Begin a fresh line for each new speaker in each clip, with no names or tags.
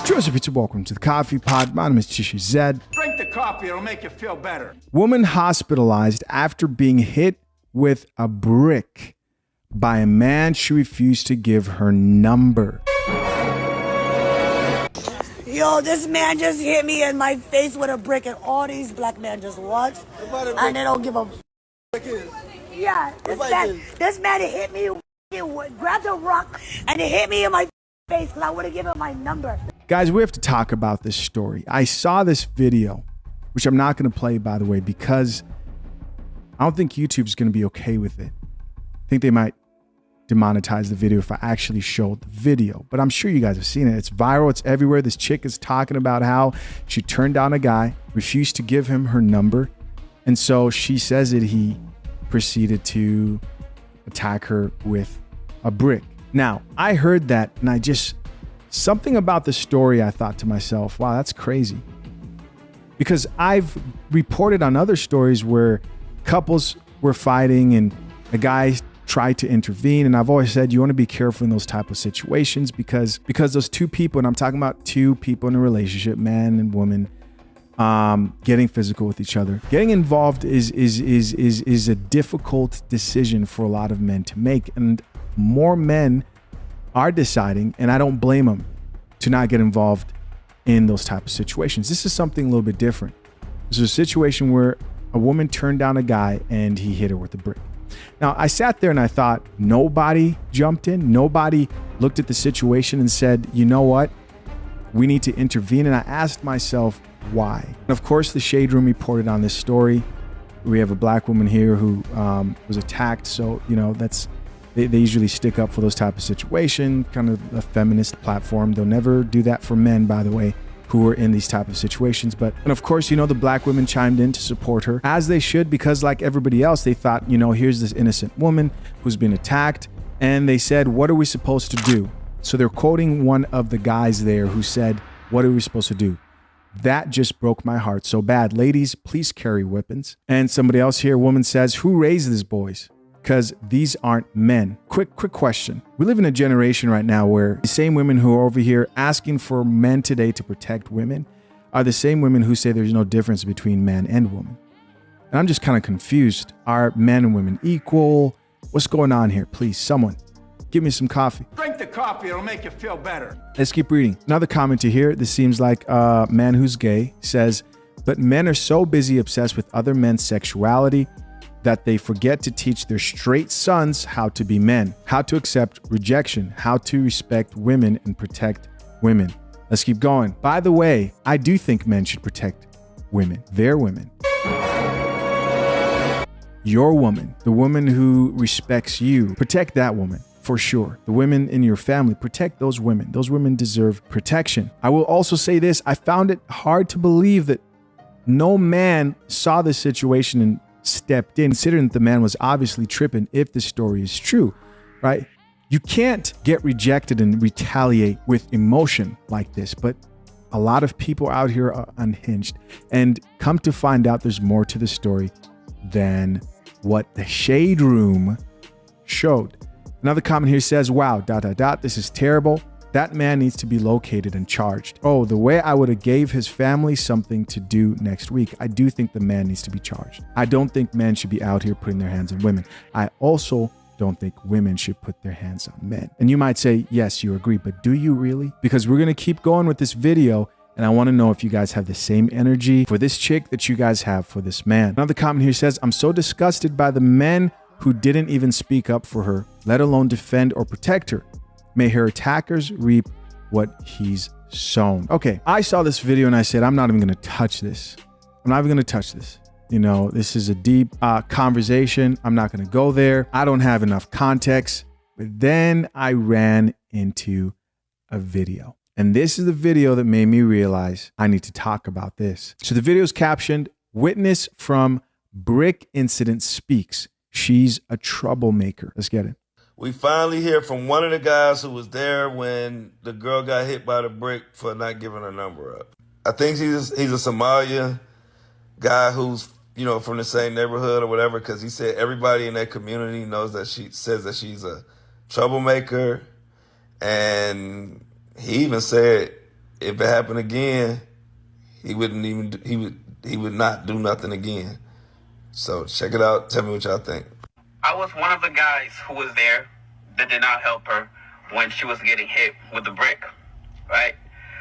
Joseph, welcome to the Coffee Pod. My name is Chishy Zed.
Drink the coffee, it'll make you feel better.
Woman hospitalized after being hit with a brick by a man she refused to give her number.
Yo, this man just hit me in my face with a brick, and all these black men just watch, and they don't give a Yeah, this man hit me, grabbed a rock, and it hit me in my face because I would have given him my number.
Guys, we have to talk about this story. I saw this video, which I'm not going to play, by the way, because I don't think YouTube's going to be okay with it. I think they might demonetize the video if I actually showed the video, but I'm sure you guys have seen it. It's viral. It's everywhere. This chick is talking about how she turned down a guy, refused to give him her number. And so she says that he proceeded to attack her with a brick. Now, I heard that and something about the story, I thought to myself, wow, that's crazy. Because I've reported on other stories where couples were fighting and a guy tried to intervene. And I've always said you want to be careful in those type of situations because those two people, and I'm talking about two people in a relationship, man and woman, getting physical with each other. Getting involved is a difficult decision for a lot of men to make. And more men are deciding, and I don't blame them, to not get involved in those type of situations. This is something a little bit different. This is a situation where a woman turned down a guy and he hit her with a brick. Now, I sat there and I thought, nobody jumped in. Nobody looked at the situation and said, you know what? We need to intervene. And I asked myself, why? And of course, the Shade Room reported on this story. We have a black woman here who was attacked. So, they usually stick up for those type of situation, kind of a feminist platform. They'll never do that for men, by the way, who are in these type of situations. And of course, the black women chimed in to support her, as they should, because like everybody else, they thought, here's this innocent woman who's been attacked. And they said, what are we supposed to do? So they're quoting one of the guys there who said, what are we supposed to do? That just broke my heart so bad. Ladies, please carry weapons. And somebody else here, a woman says, who raised these boys? Because these aren't men. Quick question. We live in a generation right now where the same women who are over here asking for men today to protect women are the same women who say there's no difference between man and woman. And I'm just kind of confused. Are men and women equal? What's going on here? Please, someone, give me some coffee.
Drink the coffee, it'll make you feel better.
Let's keep reading. Another commenter here. This seems like a man who's gay says, but men are so busy obsessed with other men's sexuality that they forget to teach their straight sons how to be men, how to accept rejection, how to respect women and protect women. Let's keep going. By the way, I do think men should protect women, their women. Your woman, the woman who respects you, protect that woman for sure. The women in your family, protect those women. Those women deserve protection. I will also say this, I found it hard to believe that no man saw this situation and stepped in, considering that the man was obviously tripping if the story is true, right? You can't get rejected and retaliate with emotion like this, but a lot of people out here are unhinged. And come to find out, there's more to the story than what the Shade Room showed. Another comment here says, wow, ... This is terrible. That man needs to be located and charged. Oh, the way I would have gave his family something to do next week. I do think the man needs to be charged. I don't think men should be out here putting their hands on women. I also don't think women should put their hands on men. And you might say, yes, you agree, but do you really? Because we're going to keep going with this video. And I want to know if you guys have the same energy for this chick that you guys have for this man. Another comment here says, I'm so disgusted by the men who didn't even speak up for her, let alone defend or protect her. May her attackers reap what he's sown. Okay, I saw this video and I said, I'm not even going to touch this. I'm not even going to touch this. This is a deep conversation. I'm not going to go there. I don't have enough context. But then I ran into a video. And this is the video that made me realize I need to talk about this. So the video is captioned, Witness from Brick Incident Speaks. She's a troublemaker. Let's get it.
We finally hear from one of the guys who was there when the girl got hit by the brick for not giving her number up. I think he's a Somalia guy who's, from the same neighborhood or whatever, because he said everybody in that community knows that she's a troublemaker. And, He even said if it happened again, he would not do nothing again. So check it out. Tell me what y'all think.
I was one of the guys who was there that did not help her when she was getting hit with the brick, right?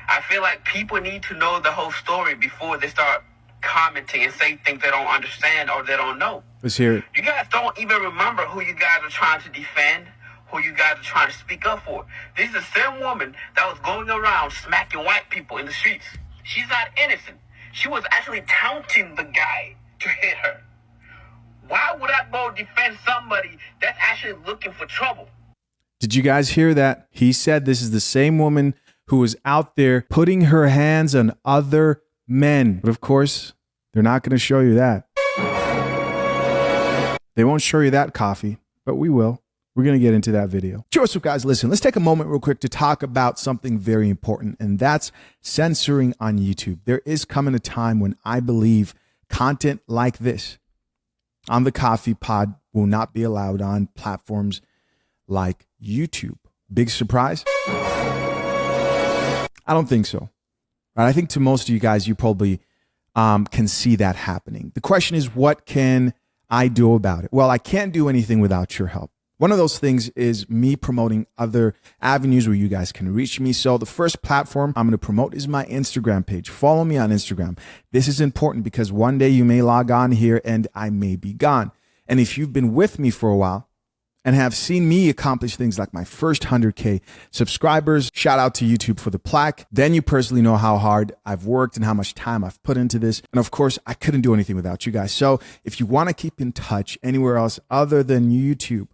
I feel like people need to know the whole story before they start commenting and say things they don't understand or they don't know.
Let's hear it.
You guys don't even remember who you guys are trying to defend, who you guys are trying to speak up for. This is the same woman that was going around smacking white people in the streets. She's not innocent. She was actually taunting the guy to hit her. Why would I go defend somebody that's actually looking for trouble?
Did you guys hear that? He said this is the same woman who was out there putting her hands on other men. But of course, they're not going to show you that. They won't show you that, Coffee, but we will. We're going to get into that video. Sure, so guys, listen, let's take a moment real quick to talk about something very important, and that's censoring on YouTube. There is coming a time when I believe content like this on the Coffee Pod will not be allowed on platforms like YouTube. Big surprise? I don't think so. Right? I think to most of you guys, you probably can see that happening. The question is, what can I do about it? Well, I can't do anything without your help. One of those things is me promoting other avenues where you guys can reach me. So the first platform I'm going to promote is my Instagram page. Follow me on Instagram. This is important because one day you may log on here and I may be gone. And if you've been with me for a while and have seen me accomplish things like my first 100K subscribers, shout out to YouTube for the plaque, then you personally know how hard I've worked and how much time I've put into this. And of course, I couldn't do anything without you guys. So if you want to keep in touch anywhere else other than YouTube,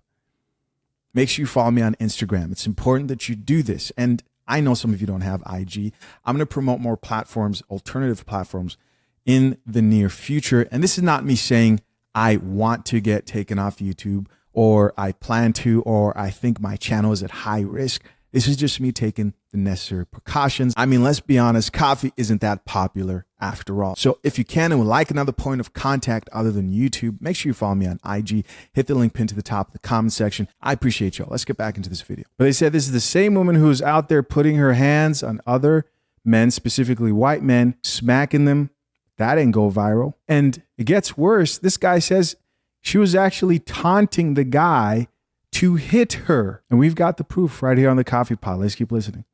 make sure you follow me on Instagram. It's important that you do this. And I know some of you don't have IG. I'm going to promote more platforms, alternative platforms in the near future. And this is not me saying I want to get taken off YouTube or I plan to, or I think my channel is at high risk. This is just me taking the necessary precautions. I mean, let's be honest, Coffee isn't that popular after all. So if you can and would like another point of contact other than YouTube, make sure you follow me on IG. Hit the link pinned to the top of the comment section. I appreciate y'all. Let's get back into this video. But they said this is the same woman who's out there putting her hands on other men, specifically white men, smacking them. That ain't go viral. And it gets worse. This guy says she was actually taunting the guy to hit her. And we've got the proof right here on the Coffee Pod. Let's keep listening.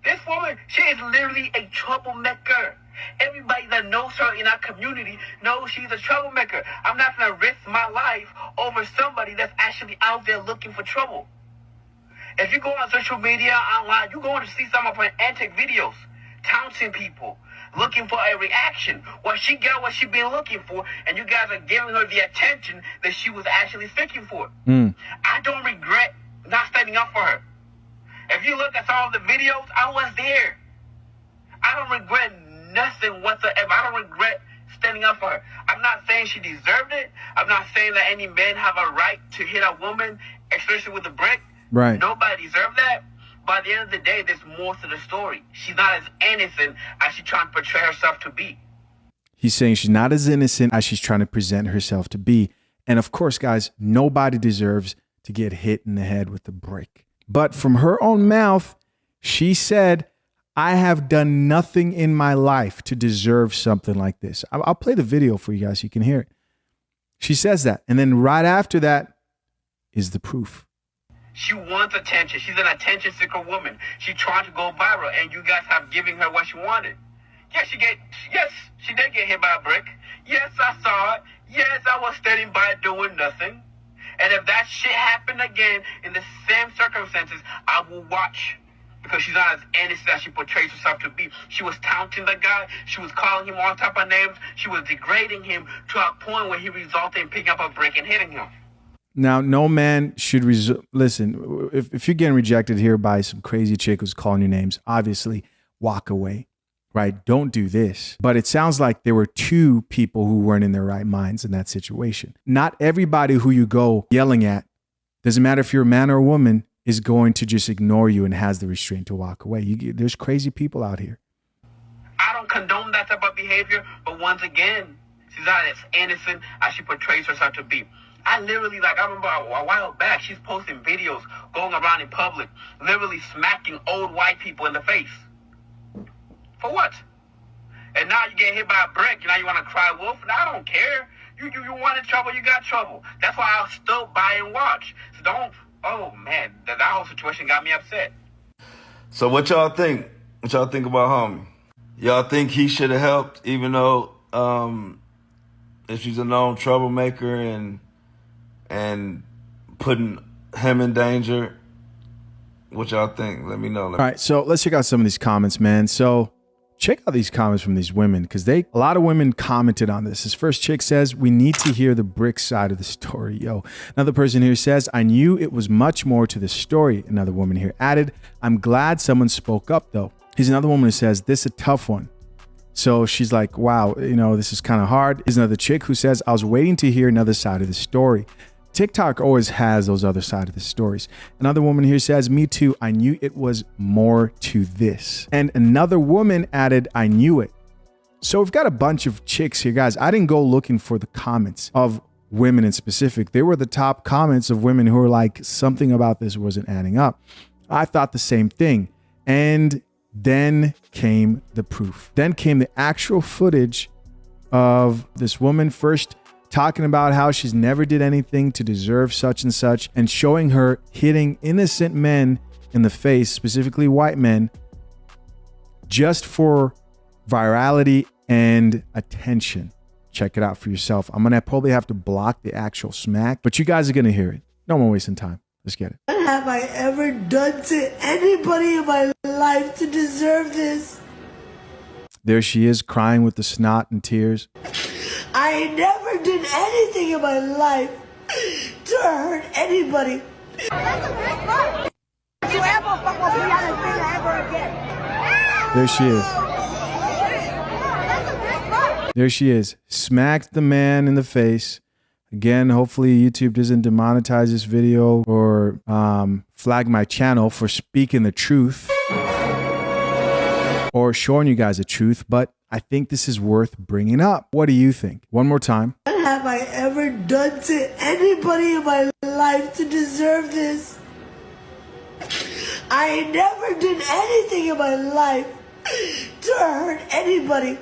This woman, she is literally a troublemaker. Everybody that knows her in our community knows she's a troublemaker. I'm not going to risk my life over somebody that's actually out there looking for trouble. If you go on social media, online, you're going to see some of her antic videos, taunting people, looking for a reaction. Well, she got what she been looking for, and you guys are giving her the attention that she was actually seeking for. I don't regret not standing up for her. If you look at some of the videos, I was there. I don't regret nothing whatsoever. I don't regret standing up for her. I'm not saying she deserved it. I'm not saying that any men have a right to hit a woman, especially with a brick.
Right.
Nobody deserved that. But at the end of the day, there's more to the story. She's not as innocent as she's trying to portray herself to be.
He's saying she's not as innocent as she's trying to present herself to be. And of course, guys, nobody deserves to get hit in the head with a brick. But from her own mouth, she said, I have done nothing in my life to deserve something like this. I'll play the video for you guys so you can hear it. She says that. And then right after that is the proof.
She wants attention. She's an attention seeker woman. She's trying to go viral, and you guys have given her what she wanted. Yes, she did get hit by a brick. Yes, I saw it. Yes, I was standing by doing nothing. And if that shit happened again in the same circumstances, I will watch. Because she's not as innocent as she portrays herself to be. She was taunting the guy. She was calling him all type of names. She was degrading him to a point where he resulted in picking up a brick and hitting him.
Now, no man should listen. If you're getting rejected here by some crazy chick who's calling your names, obviously walk away, right? Don't do this. But it sounds like there were two people who weren't in their right minds in that situation. Not everybody who you go yelling at, doesn't matter if you're a man or a woman, is going to just ignore you and has the restraint to walk away. There's crazy people out here.
I don't condone that type of behavior, but once again, she's not as innocent as she portrays herself to be. I literally, like, I remember a while back, she's posting videos going around in public, literally smacking old white people in the face. For what? And now you get hit by a brick, and now you want to cry wolf? And I don't care. You wanted trouble, you got trouble. That's why I'll still buy and watch. So don't, oh man, that whole situation got me upset.
So what y'all think? What y'all think about homie? Y'all think he should have helped, even though if she's a known troublemaker and putting him in danger? What y'all think? Let me know.
All right, so let's check out some of these comments, man. So check out these comments from these women, because a lot of women commented on this. This first chick says, we need to hear the brick side of the story. Yo, another person here says, I knew it was much more to the story. Another woman here added, I'm glad someone spoke up though. Here's another woman who says, this is a tough one. So she's like, wow, you know, this is kind of hard. Here's another chick who says, I was waiting to hear another side of the story. TikTok always has those other side of the stories. Another woman here says, me too. I knew it was more to this. And another woman added, I knew it. So we've got a bunch of chicks here, guys. I didn't go looking for the comments of women in specific. They were the top comments of women who were like, something about this wasn't adding up. I thought the same thing. And then came the proof. Then came the actual footage of this woman first talking about how she's never did anything to deserve such and such, and showing her hitting innocent men in the face, specifically white men, just for virality and attention. Check it out for yourself. I'm gonna probably have to block the actual smack, but you guys are gonna hear it. No more wasting time. Let's get it.
What have I ever done to anybody in my life to deserve this?
There she is, crying with the snot and tears.
I never did anything in my life to hurt anybody.
There she is. There she is. Smacked the man in the face. Again, hopefully YouTube doesn't demonetize this video or flag my channel for speaking the truth or showing you guys the truth, but I think this is worth bringing up. What do you think? One more time.
What have I ever done to anybody in my life to deserve this? I never did anything in my life to hurt anybody.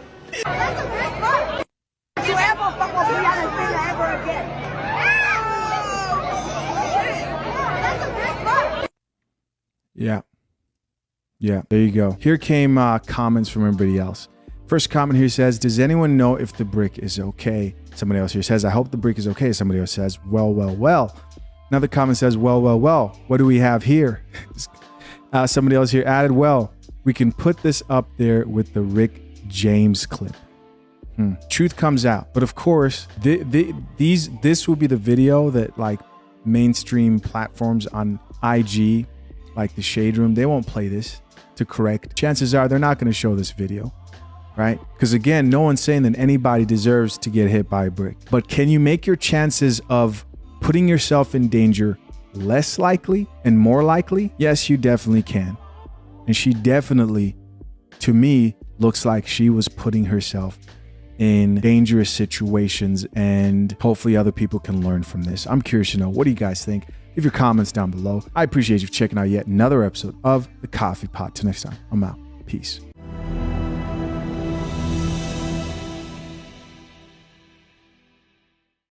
Yeah, there you go. Here came comments from everybody else. First comment here says, does anyone know if the brick is okay? Somebody else here says, I hope the brick is okay. Somebody else says, well. Another comment says, well. What do we have here? Somebody else here added, well, we can put this up there with the Rick James clip. Truth comes out. But of course, this will be the video that like mainstream platforms on IG, like the Shade Room, they won't play this to correct. Chances are they're not going to show this video, right? Because again, no one's saying that anybody deserves to get hit by a brick. But can you make your chances of putting yourself in danger less likely and more likely? Yes, you definitely can. And she definitely, to me, looks like she was putting herself in dangerous situations, and hopefully other people can learn from this. I'm curious to know, what do you guys think? Leave your comments down below. I appreciate you checking out yet another episode of The Coffee Pot. Till next time, I'm out. Peace.